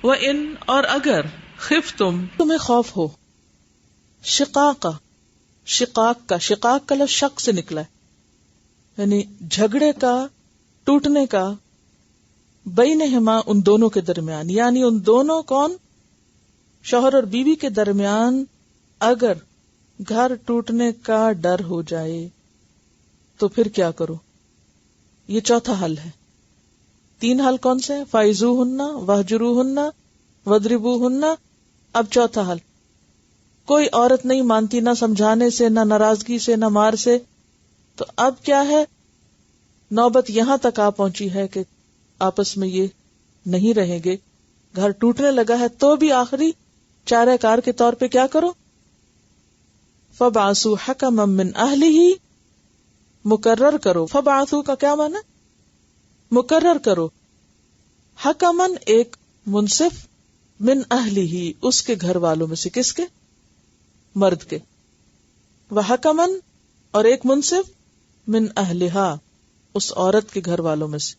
وَإِنْ اور اگر خفتم تمہیں خوف ہو، شقاق کا لفظ شق سے نکلا ہے، یعنی جھگڑے کا، ٹوٹنے کا، بینہما ان دونوں کے درمیان، یعنی ان دونوں کون، شوہر اور بیوی کے درمیان اگر گھر ٹوٹنے کا ڈر ہو جائے تو پھر کیا کرو؟ یہ چوتھا حل ہے۔ 3 حل کون سے؟ فائزوہن، وہجروہن، وضربوہن۔ اب چوتھا حل، کوئی عورت نہیں مانتی، نہ سمجھانے سے، نہ ناراضگی سے، نہ مار سے، تو اب کیا ہے؟ نوبت یہاں تک آ پہنچی ہے کہ آپس میں یہ نہیں رہیں گے، گھر ٹوٹنے لگا ہے، تو بھی آخری چارہ کار کے طور پہ کیا کرو؟ فَبْعَثُوا حَكَمًا مِّنْ أَهْلِهِ، مقرر کرو۔ فَبْعَثُوا کا کیا معنی؟ مقرر کرو، حکمن ایک منصف، من اہلہ اس کے گھر والوں میں سے، کس کے؟ مرد کے، وحکمن اور ایک منصف، من اہلہا اس عورت کے گھر والوں میں سے،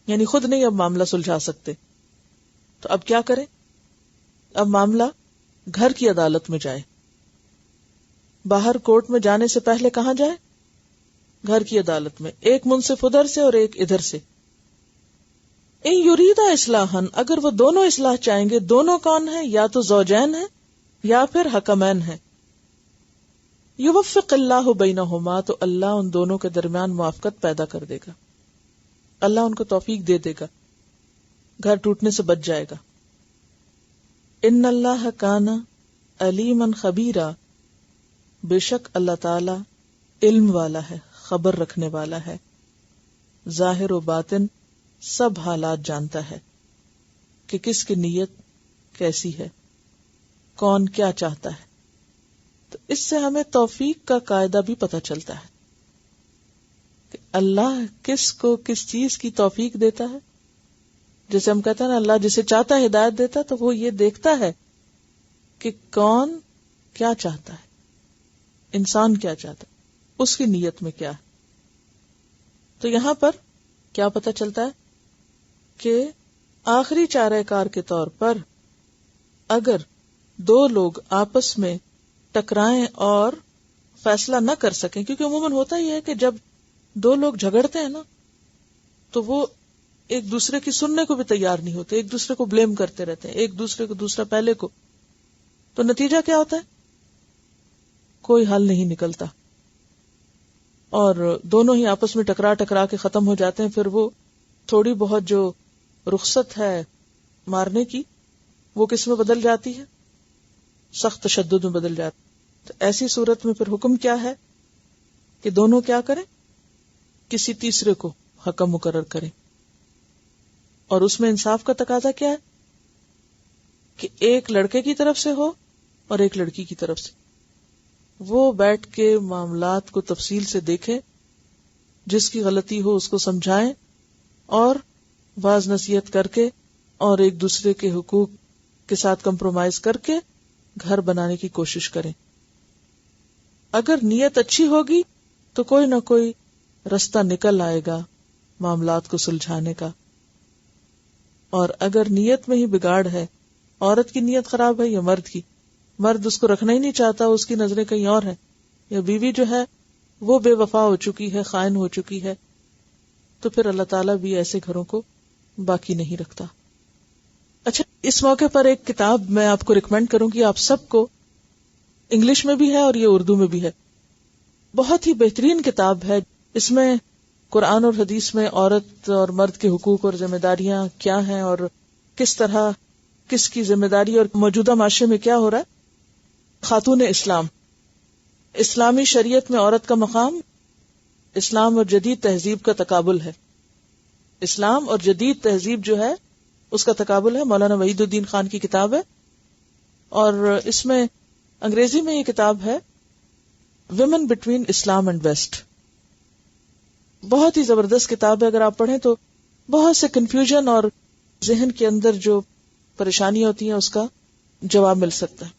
یعنی خود نہیں اب معاملہ سلجھا سکتے، تو اب کیا کریں؟ اب معاملہ گھر کی عدالت میں جائے، باہر کورٹ میں جانے سے پہلے کہاں جائے؟ گھر کی عدالت میں، ایک منصف ادھر سے اور ایک ادھر سے۔ ان یریدا اصلاحا، اگر وہ دونوں اصلاح چاہیں گے، دونوں کون ہیں؟ یا تو زوجین ہیں یا پھر حکمین ہیں۔ یوفق اللہ بینہما، تو اللہ ان دونوں کے درمیان موافقت پیدا کر دے گا، اللہ ان کو توفیق دے دے گا، گھر ٹوٹنے سے بچ جائے گا۔ ان اللہ کان علیما خبیرا، بے شک اللہ تعالی علم والا ہے، خبر رکھنے والا ہے، ظاہر و باطن سب حالات جانتا ہے کہ کس کی نیت کیسی ہے، کون کیا چاہتا ہے۔ تو اس سے ہمیں توفیق کا قاعدہ بھی پتہ چلتا ہے کہ اللہ کس کو کس چیز کی توفیق دیتا ہے۔ جیسے ہم کہتے ہیں نا، اللہ جسے چاہتا ہے ہدایت دیتا ہے، تو وہ یہ دیکھتا ہے کہ کون کیا چاہتا ہے، انسان کیا چاہتا ہے، اس کی نیت میں کیا ہے۔ تو یہاں پر کیا پتہ چلتا ہے کہ آخری چارہ کار کے طور پر اگر 2 لوگ آپس میں ٹکرائیں اور فیصلہ نہ کر سکیں، کیونکہ عموماً ہوتا ہی ہے کہ جب 2 لوگ جھگڑتے ہیں نا، تو وہ ایک دوسرے کی سننے کو بھی تیار نہیں ہوتے، ایک دوسرے کو بلیم کرتے رہتے ہیں، ایک دوسرے کو دوسرا پہلے کو، تو نتیجہ کیا ہوتا ہے؟ کوئی حل نہیں نکلتا، اور دونوں ہی آپس میں ٹکرا کے ختم ہو جاتے ہیں۔ پھر وہ تھوڑی بہت جو رخصت ہے مارنے کی، وہ کس میں بدل جاتی ہے؟ سخت تشدد میں بدل جاتی۔ تو ایسی صورت میں پھر حکم کیا ہے کہ دونوں کیا کریں؟ کسی تیسرے کو حکم مقرر کریں، اور اس میں انصاف کا تقاضا کیا ہے کہ ایک لڑکے کی طرف سے ہو اور ایک لڑکی کی طرف سے، وہ بیٹھ کے معاملات کو تفصیل سے دیکھیں، جس کی غلطی ہو اس کو سمجھائیں اور واعظ نصیحت کر کے اور ایک دوسرے کے حقوق کے ساتھ کمپرومائز کر کے گھر بنانے کی کوشش کریں۔ اگر نیت اچھی ہوگی تو کوئی نہ کوئی رستہ نکل آئے گا معاملات کو سلجھانے کا، اور اگر نیت میں ہی بگاڑ ہے، عورت کی نیت خراب ہے یا مرد کی، مرد اس کو رکھنا ہی نہیں چاہتا، اس کی نظریں کہیں اور ہیں، یا بیوی جو ہے وہ بے وفا ہو چکی ہے، خائن ہو چکی ہے، تو پھر اللہ تعالیٰ بھی ایسے گھروں کو باقی نہیں رکھتا۔ اچھا، اس موقع پر ایک کتاب میں آپ کو ریکمینڈ کروں گی، آپ سب کو، انگلش میں بھی ہے اور یہ اردو میں بھی ہے، بہت ہی بہترین کتاب ہے۔ اس میں قرآن اور حدیث میں عورت اور مرد کے حقوق اور ذمہ داریاں کیا ہیں، اور کس طرح کس کی ذمہ داری، اور موجودہ معاشرے میں کیا ہو رہا ہے۔ خاتون اسلام، اسلامی شریعت میں عورت کا مقام، اسلام اور جدید تہذیب کا تقابل ہے۔ اسلام اور جدید تہذیب جو ہے اس کا تقابل ہے، مولانا وحید الدین خان کی کتاب ہے، اور اس میں انگریزی میں یہ کتاب ہے women between Islam and West. بہت ہی زبردست کتاب ہے، اگر آپ پڑھیں تو بہت سے کنفیوژن اور ذہن کے اندر جو پریشانیاں ہوتی ہیں اس کا جواب مل سکتا ہے۔